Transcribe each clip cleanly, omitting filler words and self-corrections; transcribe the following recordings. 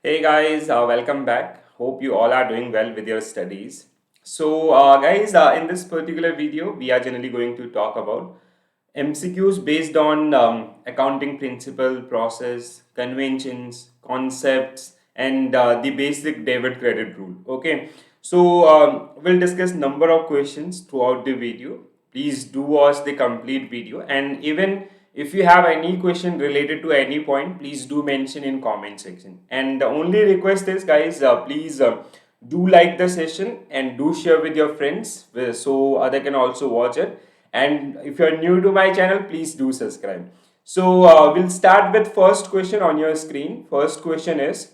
Hey guys, welcome back. Hope you all are doing well with your studies. So, guys, in this particular video, we are generally going to talk about MCQs based on accounting principle, process, conventions, concepts, and the basic debit credit rule. Okay, so we'll discuss number of questions throughout the video. Please do watch the complete video, and even if you have any question related to any point, please do mention in comment section. And the only request is, guys, please do like the session and do share with your friends so other can also watch it. And if you're new to my channel, please do subscribe. So we'll start with first question on your screen. First question is,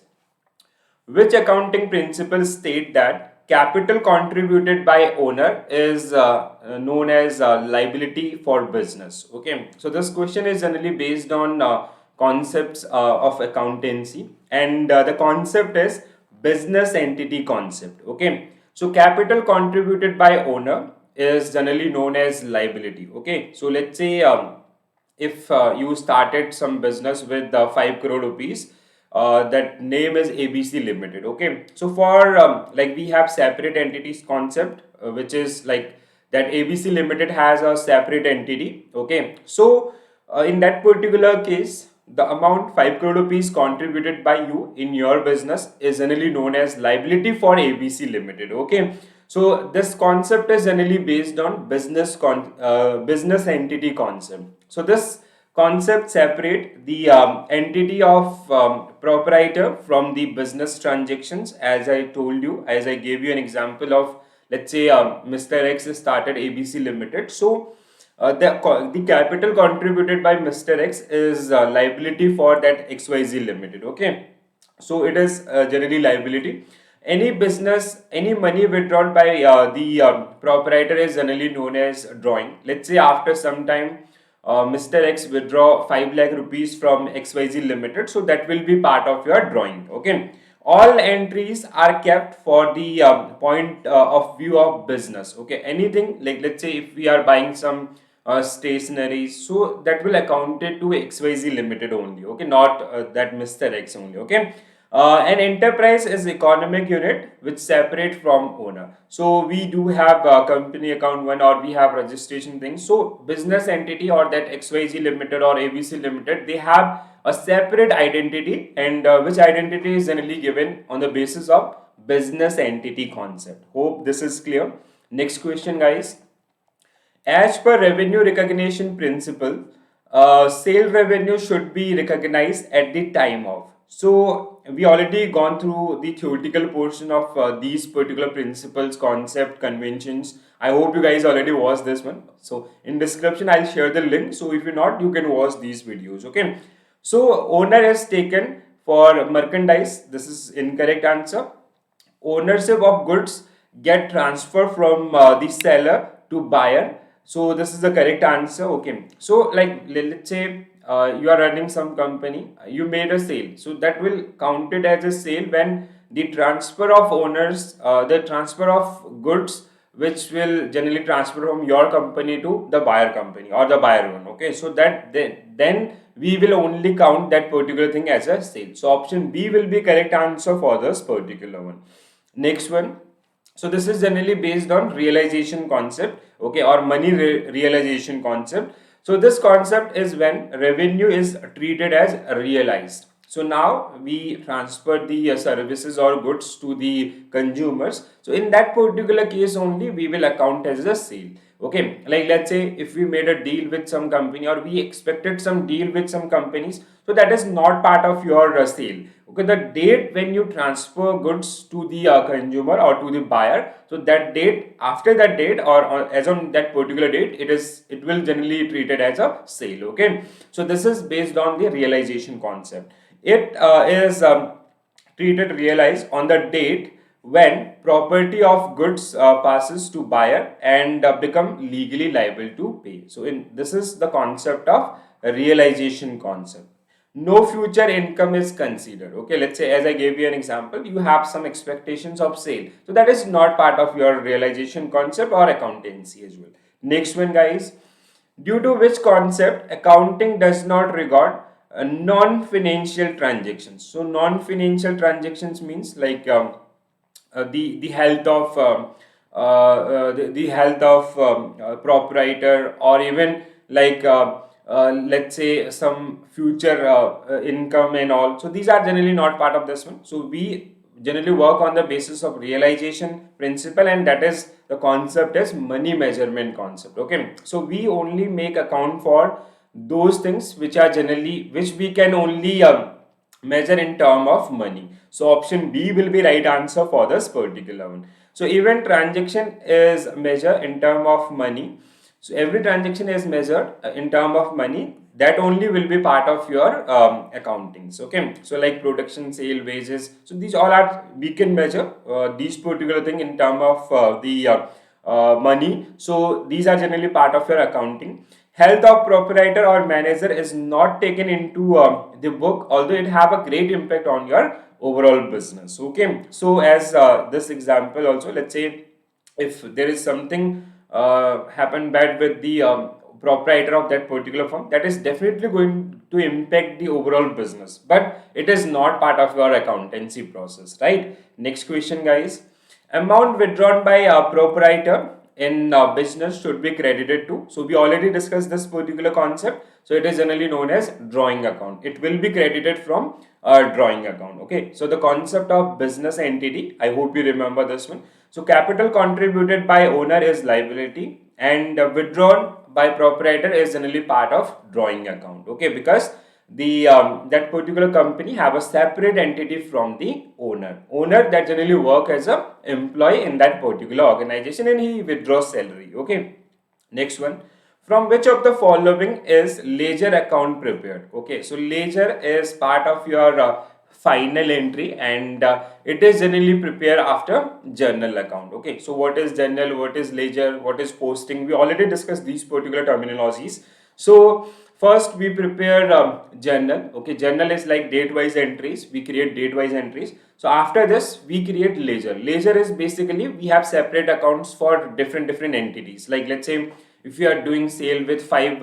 which accounting principles state that capital contributed by owner is known as liability for business? Okay, so this question is generally based on concepts of accountancy, and the concept is business entity concept. Okay, so capital contributed by owner is generally known as liability. Okay, so let's say if you started some business with 5 crore rupees, that name is ABC Limited. Okay, so for like we have separate entities concept, which is like that ABC Limited has a separate entity. Okay, so in that particular case, the amount 5 crore rupees contributed by you in your business is generally known as liability for ABC Limited. Okay, so this concept is generally based on business entity concept. So this concept separate the entity of proprietor from the business transactions. As I told you, as I gave you an example of, let's say Mr. X started ABC Limited. So the capital contributed by Mr. X is liability for that XYZ Limited. Okay, so it is generally liability. Any business, any money withdrawn by the proprietor is generally known as drawing. Let's say after some time, Mr. X withdraw 5 lakh rupees from XYZ Limited, so that will be part of your drawing. Okay, all entries are kept for the point of view of business. Okay, anything like, let's say if we are buying some stationery, so that will accounted to XYZ Limited only. Okay, not that Mr. X only. Okay, an enterprise is economic unit which separate from owner. So we do have company account one, or we have registration things. So business entity or that XYZ Limited or ABC Limited, they have a separate identity, and which identity is generally given on the basis of business entity concept. Hope this is clear. Next question, guys. As per revenue recognition principle, sale revenue should be recognized at the time of. So we already gone through the theoretical portion of these particular principles, concept, conventions. I hope you guys already watched this one. So in description, I'll share the link. So if you're not, you can watch these videos. Okay. So owner is taken for merchandise. This is incorrect answer. Ownership of goods get transferred from the seller to buyer. So this is the correct answer. Okay, so like let's say you are running some company, you made a sale, so that will count it as a sale when the transfer of owners, the transfer of goods, which will generally transfer from your company to the buyer company or the buyer one. Okay, so that then we will only count that particular thing as a sale. So option B will be correct answer for this particular one. Next one. So this is generally based on realization concept. Okay, or money realization concept. So this concept is when revenue is treated as realized. So now we transfer the services or goods to the consumers. So in that particular case only, we will account as a sale. Okay, like let's say if we made a deal with some company, or we expected some deal with some companies, so that is not part of your sale. Okay, the date when you transfer goods to the consumer or to the buyer, so that date, after that date, or as on that particular date, it will generally treated as a sale. Okay, so this is based on the realization concept. It is treated realized on the date when property of goods passes to buyer and become legally liable to pay. So in this is the concept of realization concept. No future income is considered. Okay, let's say as I gave you an example, you have some expectations of sale, so that is not part of your realization concept or accountancy as well. Next one, guys. Due to which concept accounting does not regard non-financial transactions. So non-financial transactions means like the health of the health of proprietor, or even like let's say some future income and all. So these are generally not part of this one. So we generally work on the basis of realization principle, and that is the concept is money measurement concept. Okay, so we only make account for those things which are generally, which we can only measure in term of money. So option B will be right answer for this particular one. So even transaction is measured in term of money. So every transaction is measured in term of money. That only will be part of your accountings. Okay, so like production, sale, wages. So these all are, we can measure these particular thing in term of the money. So these are generally part of your accounting. Health of proprietor or manager is not taken into the book, although it have a great impact on your overall business. Okay, so as this example also, let's say if there is something happen bad with the proprietor of that particular firm, that is definitely going to impact the overall business, but it is not part of your accountancy process, right? Next question, guys. Amount withdrawn by a proprietor in business should be credited to. So we already discussed this particular concept. So it is generally known as drawing account. It will be credited from drawing account. Okay. So the concept of business entity, I hope you remember this one. So capital contributed by owner is liability, and withdrawn by proprietor is generally part of drawing account. Okay, because the that particular company have a separate entity from the owner that generally work as a employee in that particular organization, and he withdraws salary. Okay, next one. From which of the following is ledger account prepared? Okay, so ledger is part of your final entry, and it is generally prepared after journal account. Okay, so what is journal, what is ledger, what is posting? We already discussed these particular terminologies. So first we prepare journal. Okay, journal is like date wise entries. We create date wise entries. So after this we create ledger. Ledger is basically we have separate accounts for different entities. Like let's say if you are doing sale with five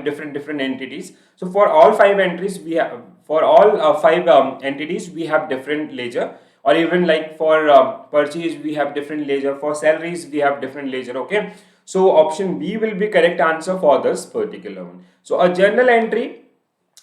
different entities, so for all five entries we have, for all five entities we have different ledger, or even like for purchase we have different ledger, for salaries we have different ledger. Okay, so option B will be correct answer for this particular one. So a journal entry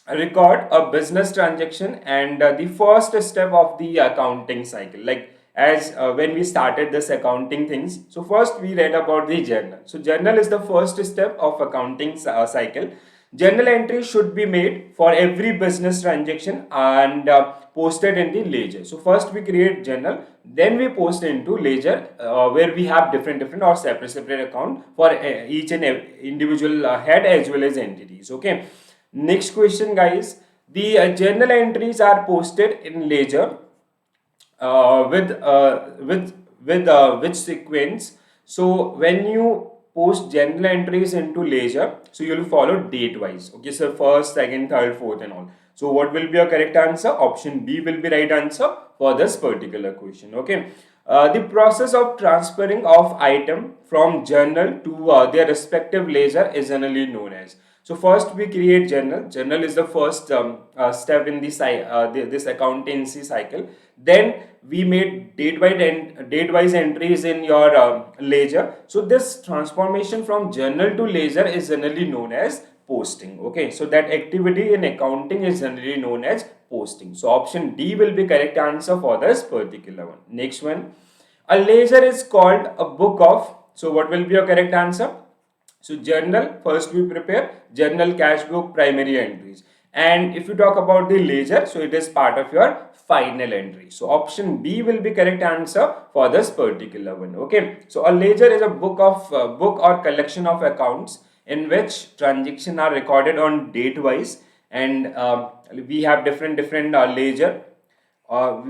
record a business transaction, and the first step of the accounting cycle, like as when we started this accounting things, so first we read about the journal. So journal is the first step of accounting cycle. Journal entry should be made for every business transaction and posted in the ledger. So first we create journal, then we post into ledger where we have different or separate account for each and individual head as well as entities. Okay, next question, guys. The journal entries are posted in ledger with which sequence? So when you post journal entries into ledger, so you will follow date wise. Okay, so first, second, third, fourth, and all. So what will be your correct answer? Option B will be right answer for this particular question. Okay. The process of transferring of item from journal to their respective ledger is generally known as. So first we create journal. Journal is the first step in this accountancy cycle. Then we made date wise entries in your ledger. So this transformation from journal to ledger is generally known as posting. Okay, so that activity in accounting is generally known as posting. So option D will be correct answer for this particular one. Next one, a ledger is called a book of. So what will be your correct answer? So journal, first we prepare journal, cash book, primary entries. And if you talk about the ledger, so it is part of your final entry. So option B will be correct answer for this particular one. Okay, so a ledger is a book of book or collection of accounts in which transactions are recorded on date wise, and we have different ledger.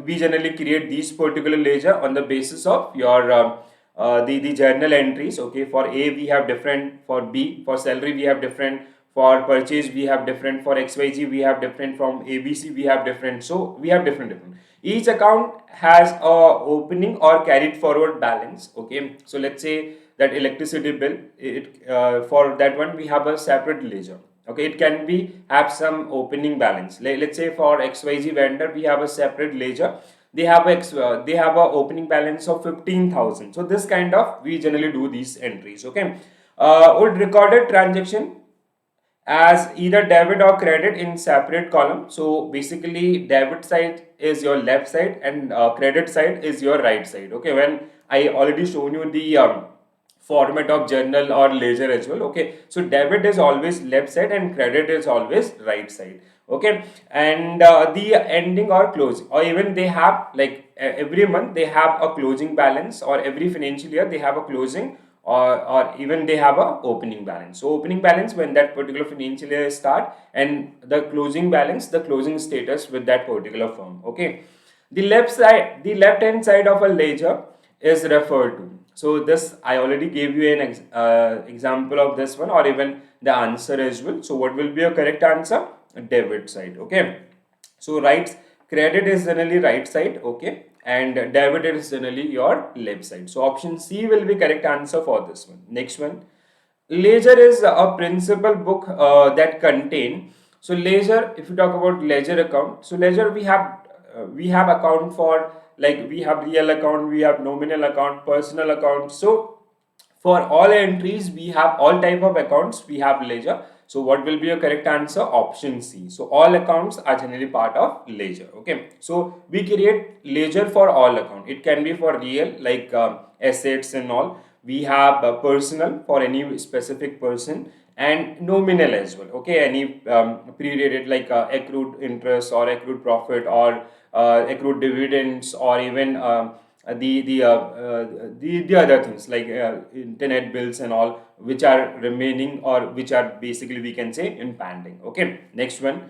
We generally create these particular ledger on the basis of your the journal entries. Okay, for A we have different, for B, for salary we have different, for purchase we have different, for XYZ we have different, from ABC we have different. So we have different. Each account has a opening or carried forward balance. Okay, so let's say that electricity bill, it for that one we have a separate ledger. Okay, it can be have some opening balance. Let's say for XYZ vendor, we have a separate ledger. They have a opening balance of 15,000. So this kind of we generally do these entries. Okay, would recorded transaction as either debit or credit in separate column. So basically debit side is your left side and credit side is your right side. Okay, when I already shown you the format of journal or ledger as well. Okay, so debit is always left side and credit is always right side. Okay, and the ending or closing, or even they have like every month they have a closing balance, or every financial year they have a closing, or even they have a opening balance. So opening balance when that particular financial year start, and the closing balance, the closing status with that particular firm. Okay, the left hand side of a ledger is referred to. So this I already gave you an example of this one, or even the answer as well. So what will be a correct answer? Debit side. Okay, so right, credit is generally right side. Okay, and debit is generally your left side. So option C will be correct answer for this one. Next one, ledger is a principal book that contain. So ledger, if you talk about ledger account, so ledger we have account for, like we have real account, we have nominal account, personal account. So for all entries, we have all type of accounts, we have ledger. So what will be your correct answer? Option C. So all accounts are generally part of ledger. Okay, so we create ledger for all account. It can be for real, like assets and all. We have personal for any specific person, and nominal as well. Okay, any pre-dated, like accrued interest or accrued profit, or accrued dividends, or even the other things like internet bills and all, which are remaining, or which are basically we can say in pending. Okay, next one,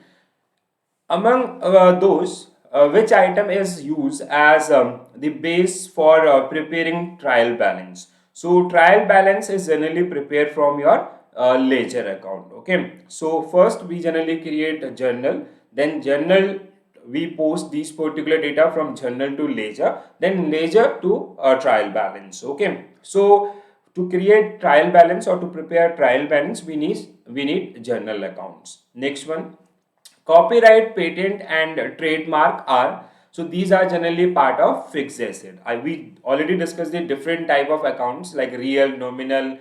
among those, which item is used as the base for preparing trial balance? So trial balance is generally prepared from your ledger account. Okay, so first we generally create a journal, then journal we post these particular data from journal to ledger, then ledger to trial balance. Okay, so to create trial balance or to prepare trial balance, we need journal accounts. Next one, copyright, patent, and trademark are, so these are generally part of fixed asset. We already discussed the different type of accounts like real, nominal.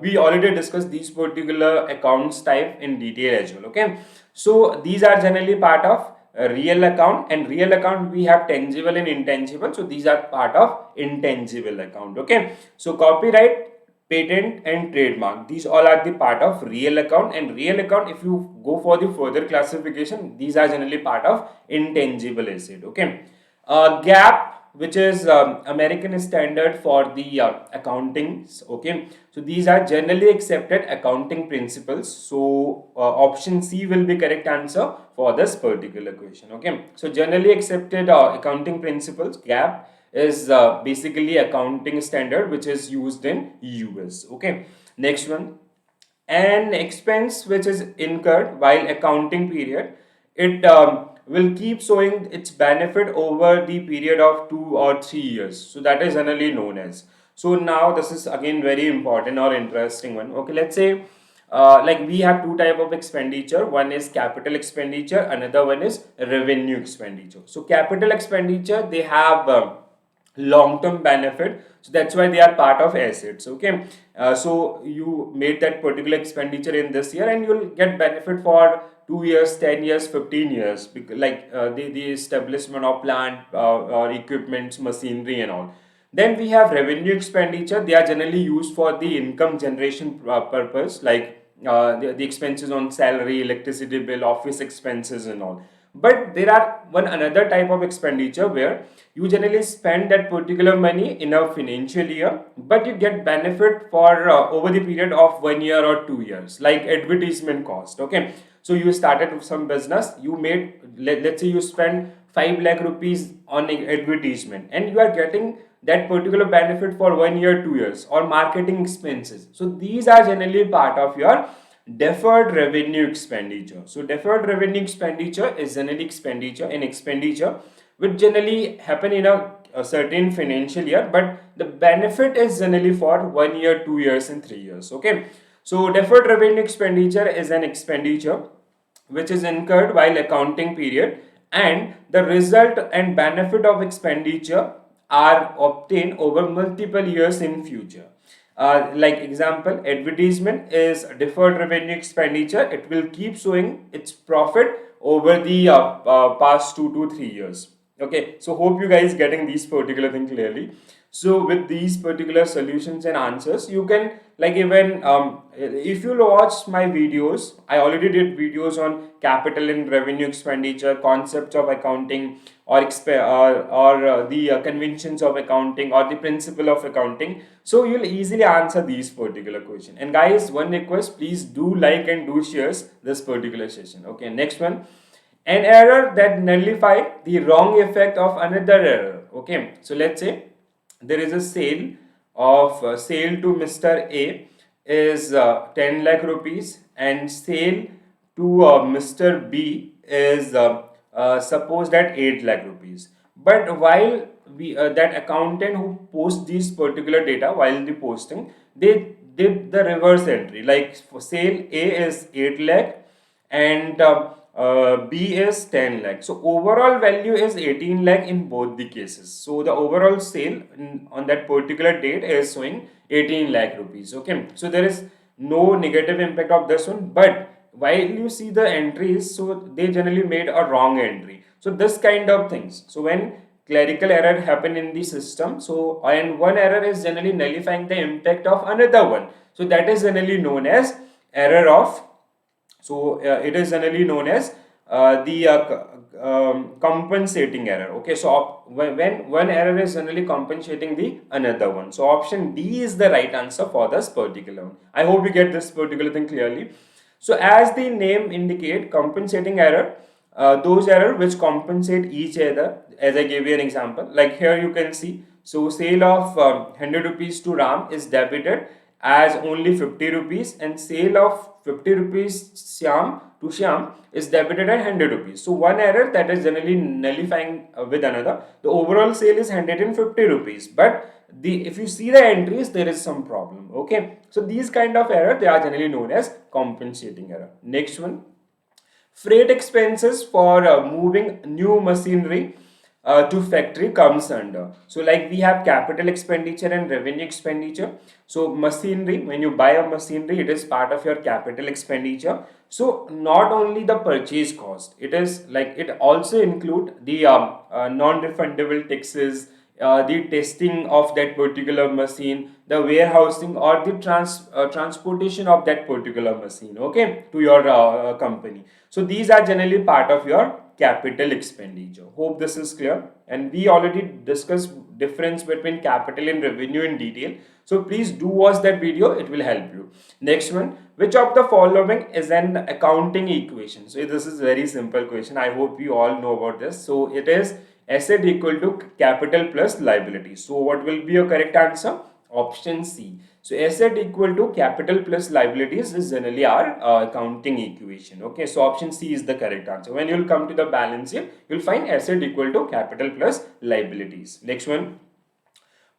We already discussed these particular accounts type in detail as well. Okay, so these are generally part of a real account, and real account we have tangible and intangible. So these are part of intangible account. Okay, so copyright, patent, and trademark, these all are the part of real account. And real account, if you go for the further classification, these are generally part of intangible asset. Okay, gap, which is American standard for the accountings. Okay, so these are generally accepted accounting principles. So option C will be correct answer for this particular question. Okay, so generally accepted accounting principles, gap, is basically accounting standard which is used in US. Okay, next one, an expense which is incurred while accounting period, it will keep showing its benefit over the period of 2 or 3 years. So that is generally known as. So now this is again very important or interesting one. Okay, let's say like we have two type of expenditure. One is capital expenditure, another one is revenue expenditure. So capital expenditure, they have long term benefit, so that's why they are part of assets. Okay, so you made that particular expenditure in this year, and you'll get benefit for 2 years, 10 years, 15 years, like the establishment of plant or equipments, machinery and all. Then we have revenue expenditure. They are generally used for the income generation purpose, like the expenses on salary, electricity bill, office expenses and all. But there are one another type of expenditure where you generally spend that particular money in a financial year, but you get benefit for over the period of 1 year or 2 years, like advertisement cost. Okay, so you started some business, you made, let's say you spend 5 lakh rupees on advertisement, and you are getting that particular benefit for 1 year, 2 years, or marketing expenses. So these are generally part of your deferred revenue expenditure. So deferred revenue expenditure is generally expenditure which generally happen in a certain financial year, but the benefit is generally for 1 year, 2 years, and 3 years. Okay, So deferred revenue expenditure is an expenditure which is incurred while accounting period, and the result and benefit of expenditure are obtained over multiple years in future. Like example, advertisement is deferred revenue expenditure. It will keep showing its profit over the past 2 to 3 years. Okay, so hope you guys getting these particular thing clearly. So with these particular solutions and answers, you can like even if you watch my videos, I already did videos on capital and revenue expenditure, concepts of accounting, or the conventions of accounting, or the principle of accounting. So you'll easily answer these particular question. And guys, one request, please do like and do shares this particular session. Okay, next one, an error that nullify the wrong effect of another error. Okay, so let's say there is a sale to Mr. A is 10 lakh rupees, and sale to Mr. B is supposed at 8 lakh rupees. But while we that accountant who posts these particular data, while the posting, they did the reverse entry, like for sale A is 8 lakh and B is 10 lakh. So overall value is 18 lakh in both the cases. So the overall sale on that particular date is showing 18 lakh rupees. Okay, so there is no negative impact of this one, but while you see the entries, so they generally made a wrong entry. So this kind of things. So when clerical error happen in the system, so and one error is generally nullifying the impact of another one. So that is generally known as error of, so it is generally known as the compensating error. Okay, so when one error is generally compensating the another one. So option D is the right answer for this particular one. I hope you get this particular thing clearly. So as the name indicate, compensating error, those error which compensate each other. As I gave you an example, like here you can see, so sale of 100 rupees to Ram is debited as only 50 rupees, and sale of 50 rupees Shyam is debited at 100 rupees. So one error that is generally nullifying with another. The overall sale is 150 rupees, but if you see the entries, there is some problem. Okay, so these kind of error, they are generally known as compensating error. Next one, freight expenses for moving new machinery to factory comes under. So like we have capital expenditure and revenue expenditure. So machinery, when you buy a machinery, it is part of your capital expenditure. So not only the purchase cost, it is like it also include the non-refundable taxes, the testing of that particular machine, the warehousing, or the transportation of that particular machine, okay, to your company. So these are generally part of your capital expenditure. Hope this is clear. And we already discussed difference between capital and revenue in detail. So please do watch that video. It will help you. Next one, which of the following is an accounting equation? So this is very simple question. I hope you all know about this. So it is asset equal to capital plus liability. So what will be your correct answer? Option C. So asset equal to capital plus liabilities is generally our accounting equation. Okay, so option C is the correct answer. When you will come to the balance sheet, you will find asset equal to capital plus liabilities. Next one,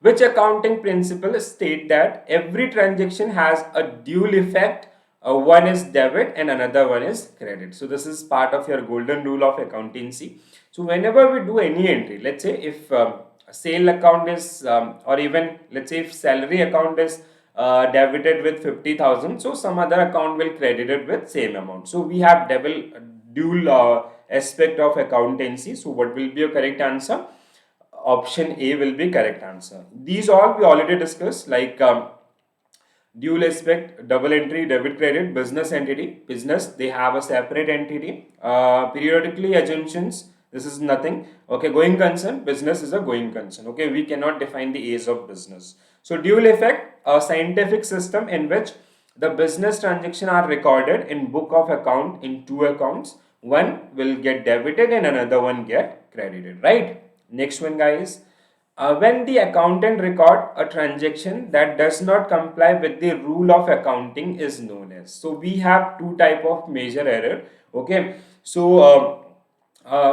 which accounting principle state that every transaction has a dual effect? One is debit and another one is credit. So this is part of your golden rule of accountancy. So whenever we do any entry, let's say if sale account is or even let's say if salary account is debited with 50,000, so some other account will credit it with same amount. So we have dual aspect of accountancy. So what will be your correct answer? Option A will be correct answer. These all we already discussed, like dual aspect, double entry, debit credit, business entity, business, they have a separate entity. Periodically assumptions, this is nothing. Okay, going concern, business is a going concern. Okay, we cannot define the age of business. So dual effect, a scientific system in which the business transaction are recorded in book of account in two accounts. One will get debited and another one get credited, right? Next one, guys. When the accountant record a transaction that does not comply with the rule of accounting is known as. So we have two type of major error. Okay, so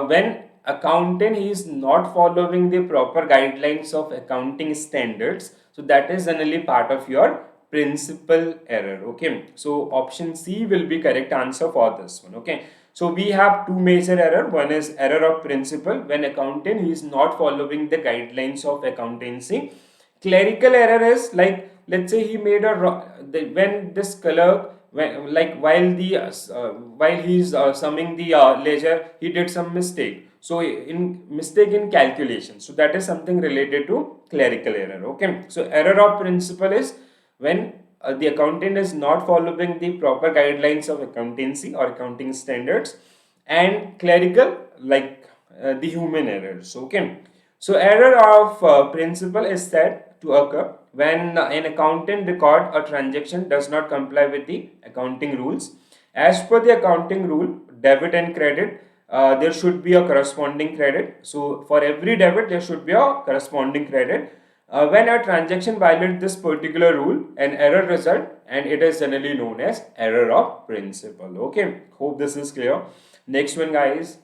when accountant is not following the proper guidelines of accounting standards, so that is generally part of your principal error. Okay, so option C will be correct answer for this one. Okay, so we have two major error. One is error of principle, when accountant is not following the guidelines of accountancy. Clerical error is like, let's say he made a when this clerk, when, like while he's summing the ledger, he did some mistake, so in mistake in calculation, so that is something related to clerical error. Okay, so error of principle is when the accountant is not following the proper guidelines of accountancy or accounting standards. And clerical, like the human errors. Okay, so error of principle is said to occur when an accountant record a transaction does not comply with the accounting rules. As per the accounting rule, debit and credit, there should be a corresponding credit. So for every debit, there should be a corresponding credit. When a transaction violates this particular rule, an error result, and it is generally known as error of principle. Okay, hope this is clear. Next one, guys.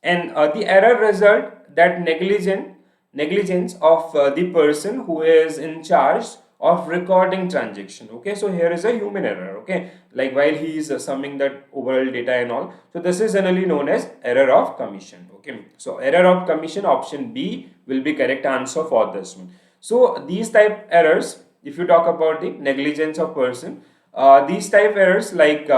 And the error result that negligence of the person who is in charge of recording transaction. Okay, so here is a human error. Okay, like while he is summing that overall data and all, so this is generally known as error of commission. Okay, so error of commission, option B will be correct answer for this one. So these type errors, if you talk about the negligence of person, these type errors like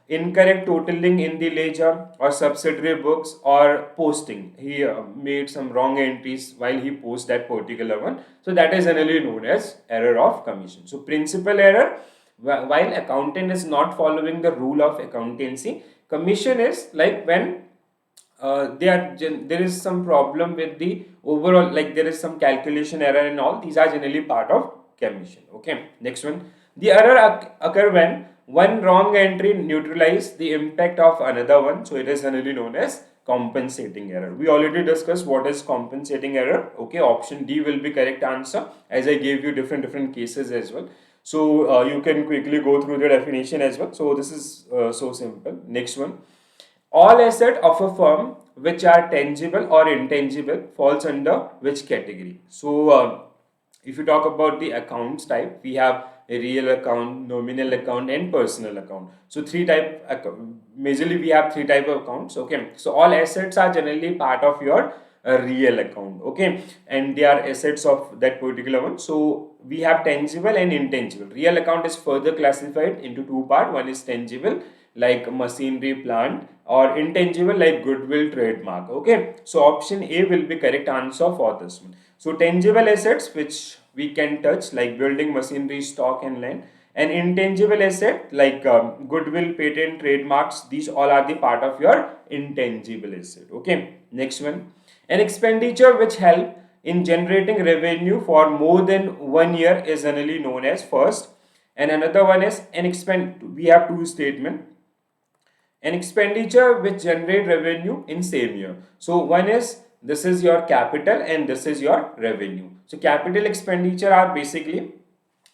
incorrect totaling in the ledger or subsidiary books or posting. He made some wrong entries while he posts that particular one. So that is generally known as error of commission. So principal error, while accountant is not following the rule of accountancy. Commission is like when there is some problem with the overall, like there is some calculation error and all. These are generally part of commission. Okay, next one. The error occur when one wrong entry neutralize the impact of another one, so it is generally known as compensating error. We already discussed what is compensating error. Okay, option D will be correct answer, as I gave you different cases as well. So you can quickly go through the definition as well. So this is so simple. Next one. All assets of a firm which are tangible or intangible falls under which category? So if you talk about the accounts type, we have a real account, nominal account, and personal account. So three type majorly we have three type of accounts. Okay, so all assets are generally part of your real account. Okay, and they are assets of that particular one. So we have tangible and intangible. Real account is further classified into two parts. One is tangible, like machinery, plant, or intangible like goodwill, trademark. Okay, so option A will be correct answer for this one. So tangible assets which we can touch, like building, machinery, stock, and land, and intangible asset like goodwill, patent, trademarks, these all are the part of your intangible asset. Okay, next one. An expenditure which help in generating revenue for more than 1 year is generally known as first, and another one is we have two statement, an expenditure which generate revenue in same year. So one is, this is your capital and this is your revenue. So capital expenditure are basically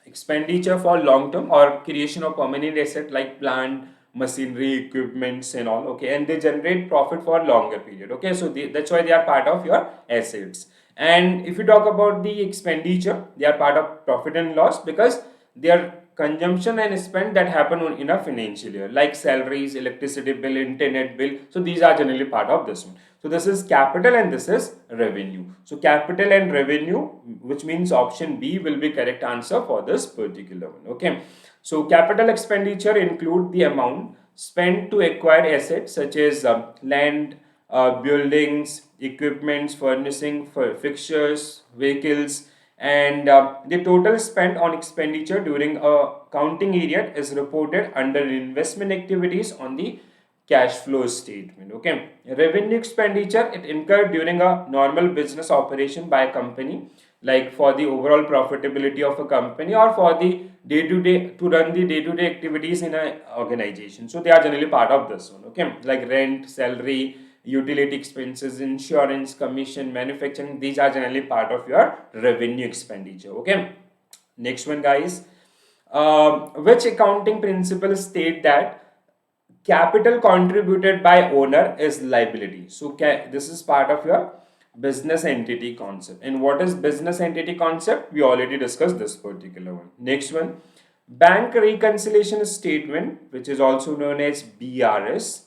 expenditure for long term or creation of permanent asset like plant, machinery, equipments and all. Okay, and they generate profit for longer period. Okay, so that's why they are part of your assets. And if you talk about the expenditure, they are part of profit and loss because they are consumption and spend that happen in a financial year, like salaries, electricity bill, internet bill. So these are generally part of this one. So this is capital and this is revenue. So capital and revenue, which means option B will be correct answer for this particular one. Okay, so capital expenditure include the amount spent to acquire assets such as land, buildings, equipments, furnishing, fixtures, vehicles, and the total spent on expenditure during a counting period is reported under investment activities on the cash flow statement. Okay, revenue expenditure, it incurred during a normal business operation by a company, like for the overall profitability of a company or for the day-to-day, to run the day-to-day activities in an organization. So they are generally part of this one. Okay, like rent, salary, utility expenses, insurance, commission, manufacturing, these are generally part of your revenue expenditure. Okay, next one, guys. Which accounting principles state that capital contributed by owner is liability? So this is part of your business entity concept. And what is business entity concept? We already discussed this particular one. Next one. Bank reconciliation statement, which is also known as BRS,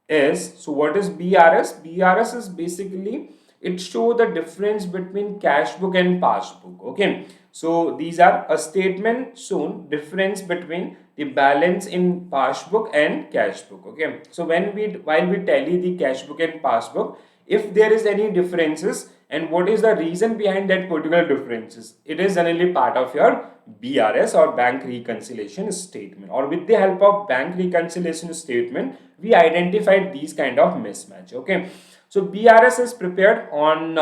is, so what is BRS? BRS is basically, it show the difference between cash book and passbook. Okay, so these are a statement shown difference between the balance in passbook and cash book. Okay, so while we tally the cash book and passbook, if there is any differences and what is the reason behind that particular differences, it is generally part of your BRS or bank reconciliation statement, or with the help of bank reconciliation statement we identified these kind of mismatch. Okay, so BRS is prepared on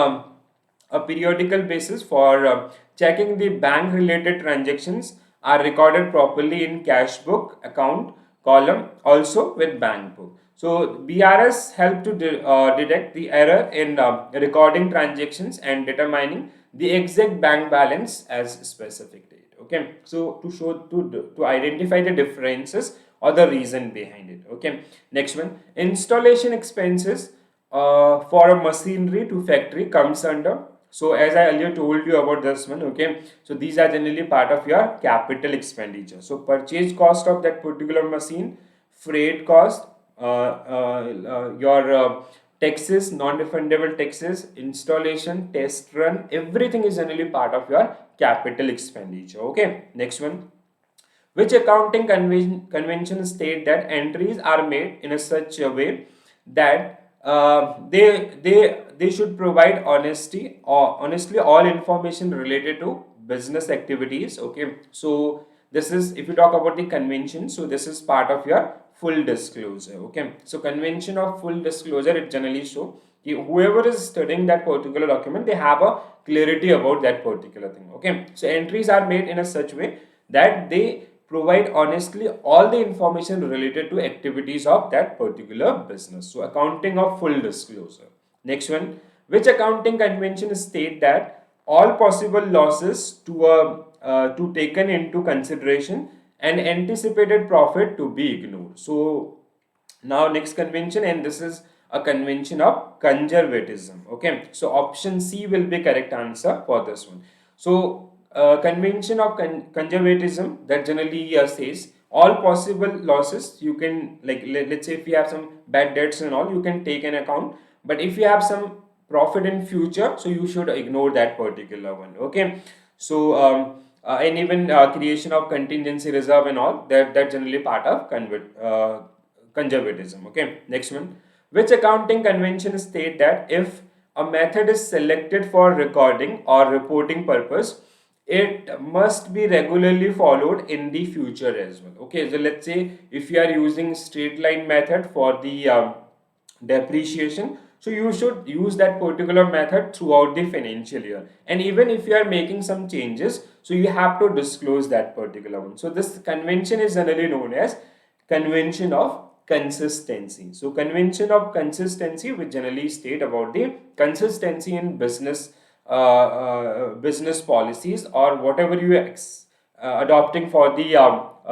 a periodical basis for checking the bank related transactions are recorded properly in cash book account column, also with bank book. So BRS help to detect the error in recording transactions and determining the exact bank balance as specific date. Okay, so to identify the differences or the reason behind it. Okay, next one, installation expenses for a machinery to factory comes under, so as I earlier told you about this one. Okay, so these are generally part of your capital expenditure. So purchase cost of that particular machine, freight cost, your taxes, non-refundable taxes, installation, test run, everything is generally part of your capital expenditure. Okay, next one, which accounting conventions state that entries are made in a such a way that they should provide honesty or honestly all information related to business activities. Okay, so this is, if you talk about the convention, so this is part of your full disclosure. Okay, so convention of full disclosure, it generally show whoever is studying that particular document, they have a clarity about that particular thing. Okay, so entries are made in a such way that they provide honestly all the information related to activities of that particular business. So accounting of full disclosure. Next one, which accounting convention state that all possible losses to taken into consideration and anticipated profit to be ignored. So now next convention, and this is a convention of conservatism. Okay, so option C will be correct answer for this one. So convention of conservatism, that generally says all possible losses you can, like let's say if you have some bad debts and all, you can take an account, but if you have some profit in future, so you should ignore that particular one. Okay, so and even creation of contingency reserve and all, that generally part of conservatism. Okay, next one, which accounting convention state that if a method is selected for recording or reporting purpose, it must be regularly followed in the future as well. Okay, so let's say if you are using straight line method for the depreciation, so you should use that particular method throughout the financial year, and even if you are making some changes, so you have to disclose that particular one. So this convention is generally known as convention of consistency. So convention of consistency, which generally state about the consistency in business policies or whatever you are adopting for the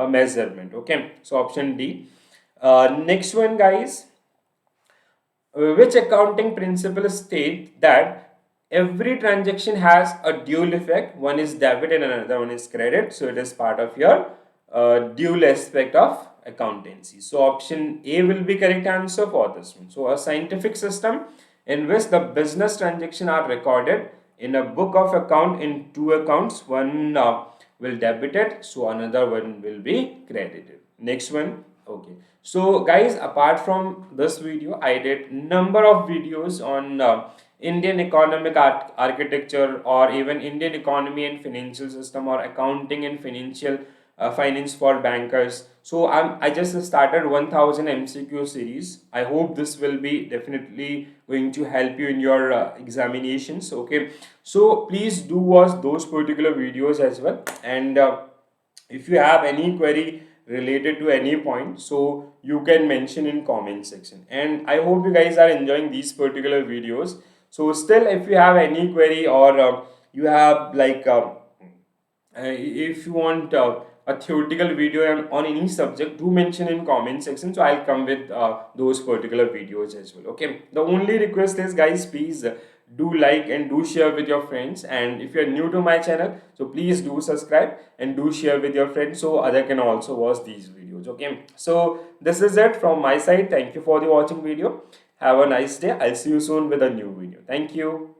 measurement. Okay, so option D. Next one, guys, which accounting principle state that every transaction has a dual effect, one is debit and another one is credit, so it is part of your dual aspect of accountancy. So option A will be correct answer for this one. So a scientific system in which the business transaction are recorded in a book of account in two accounts, one will debited, so another one will be credited. Next one. Okay, so guys, apart from this video, I did number of videos on Indian economic architecture, or even Indian economy and financial system, or accounting and financial finance for bankers. So I just started 1000 MCQ series. I hope this will be definitely going to help you in your examinations. Okay, so please do watch those particular videos as well, and if you have any query related to any point, so you can mention in comment section. And I hope you guys are enjoying these particular videos. So still, if you have any query, or you have like if you want a theoretical video on any subject, do mention in comment section, so I'll come with those particular videos as well. Okay, the only request is, guys, please do like and do share with your friends, and if you're new to my channel, so please do subscribe and do share with your friends so other can also watch these videos. Okay, so this is it from my side. Thank you for the watching video. Have a nice day. I'll see you soon with a new video. Thank you.